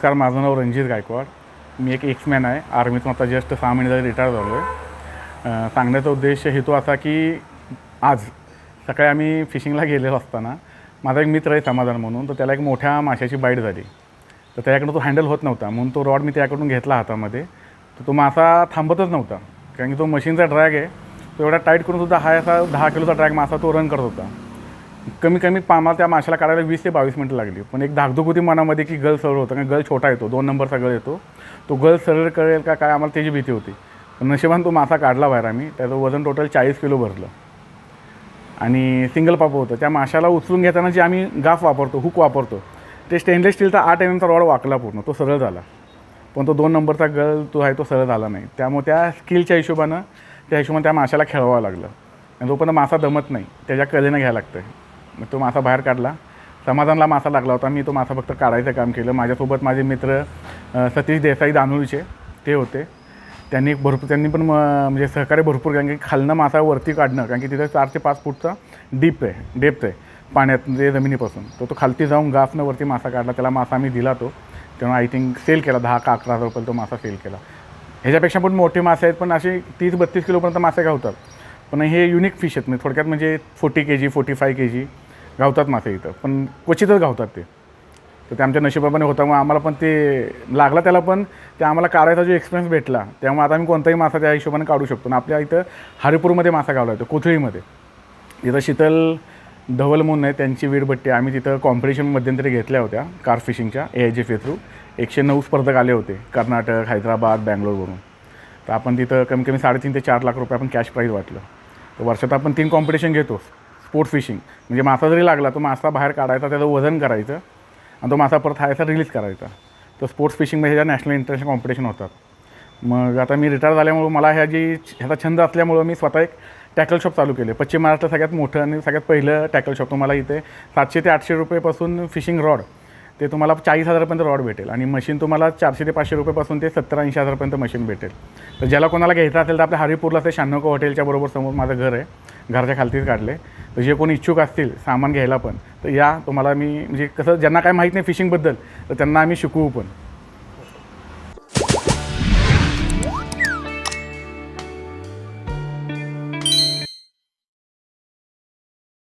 नमस्कार, माझं नाव रणजित गायकवाड. मी एक एक्समॅन आहे. आर्मीतून आता जस्ट 6 महिने झाले रिटायर झालो आहे. सांगण्याचा उद्देश हेतू असा की आज सकाळी आम्ही फिशिंगला गेलेलो असताना माझा एक मित्र आहे समाधान म्हणून, तर त्याला एक मोठ्या माशाची बाईट झाली. तर त्याच्याकडून तो हँडल होत नव्हता म्हणून तो रॉड मी त्याकडून घेतला हातामध्ये. तर तो मासा थांबतच नव्हता, कारण की तो मशीनचा ड्रॅग आहे. तो एवढा टाईट करून सुद्धा हा असा 10 किलोचा ड्रॅग मासा तो रन करत होता. कमी कमी पामा त्या माशाला काढायला 20 ते 22 मिनटं लागली. पण एक धाकधूक होती मनामध्ये की गल सरळ होतं, कारण गल छोटा येतो, 2 नंबरचा गल येतो. तो गल सरळ करेल का काय, आम्हाला त्याची भीती होती. पण नशिबाने तो मासा काढला बाहेर आम्ही. त्याचं वजन टोटल 40 किलो भरलं आणि सिंगल पाप होतं. त्या माशाला उचलून घेताना जे आम्ही गाफ वापरतो, हुक वापरतो, ते स्टेनलेस स्टीलचा 8 mm रॉड वाकला पूर्ण, तो सरळ झाला. पण तो 2 नंबरचा गल तो आहे तो सरळ झाला नाही. त्यामुळे त्या स्किलच्या हिशोबानं त्या माशाला खेळवावं लागलं. आणि जोपर्यंत मासा दमत नाही त्याच्या कलेनं घ्यायला लागतं. मग तो मासा बाहेर काढला. समाधानला मासा लागला होता. मी तो मासा फक्त काढायचं काम केलं. माझ्यासोबत माझे मित्र सतीश देसाई दानोळीचे ते होते. त्यांनी पण म्हणजे सहकार्य भरपूर, कारण की खालनं मासा वरती काढणं, कारण की तिथे 4 ते 5 फूटचा डेप्थ आहे पाण्यात, म्हणजे जमिनीपासून. तो खालती जाऊन गाफनं वरती मासा काढला. त्याला मासा आम्ही दिला. तो तेव्हा आय थिंक सेल केला 10 का 11 हजार रुपये तो मासा सेल केला. ह्याच्यापेक्षा पण मोठे मासे आहेत, पण असे 30-32 किलोपर्यंत मासे गावतात. पण हे युनिक फिश आहेत. म्हणजे थोडक्यात म्हणजे 40 kg 45 kg गावतात मासे इथं, पण क्वचितच गावतात ते. तर ते आमच्या नशिबाने होता. मग आम्हाला पण ते लागला, त्याला पण ते आम्हाला काढायचा जो एक्सपिरियन्स भेटला, त्यामुळे आता आम्ही कोणताही मासा त्या हिशोबाने काढू शकतो. आणि आपल्या इथं हरिपूरमध्ये मासा गावला येतो, कोथळीमध्ये. तिथं शीतल धवल म्हणून आहे, त्यांची वीरभट्टी. आम्ही तिथं कॉम्पिटिशन मध्यंतरी घेतल्या होत्या कार फिशिंगच्या AIGFA थ्रू. 109 स्पर्धक आले होते कर्नाटक, हैदराबाद, बँगलोरवरून. तर आपण तिथं कमी कमी 3.5 ते 4 लाख रुपये आपण कॅश प्राईज वाटलं. तर वर्षात आपण 3 कॉम्पिटिशन घेतो. स्पोर्ट फिशिंग म्हणजे मासा जरी लागला तो मासा बाहेर काढायचा, त्याचं वजन करायचं आणि तो मासा परत हायचा रिलीज करायचा. तर स्पोर्ट्स फिशिंगमध्ये ह्याच्या नॅशनल इंटरनॅशनल कॉम्पिटिशन होतात. मग आता मी रिटायर झाल्यामुळं मला ह्याचा छंद असल्यामुळं मी स्वतः एक टॅकल शॉप चालू केले. पश्चिम महाराष्ट्रात सगळ्यात मोठं आणि सगळ्यात पहिलं टॅकल शॉप. तुम्हाला इथे 700 ते 800 रुपयेपासून फिशिंग रॉड ते तुम्हाला 40,000पर्यंत रॉड भेटेल. आणि मशीन तुम्हाला 400 ते 500 रुपयेपासून ते 70-80 हजारपर्यंत मशीन भेटेल. तर ज्याला कोणाला घ्यायचं असेल तर आपल्या हरिपूरला ते शानोका हॉटेलच्या बरोबर समोर माझं घर आहे. घरच्या खालतीच काढले. तर जे कोणी इच्छुक असतील सामान घ्यायला पण, तर या तुम्हाला मी म्हणजे कसं, ज्यांना काय माहीत नाही फिशिंगबद्दल तर त्यांना आम्ही शिकवू पण.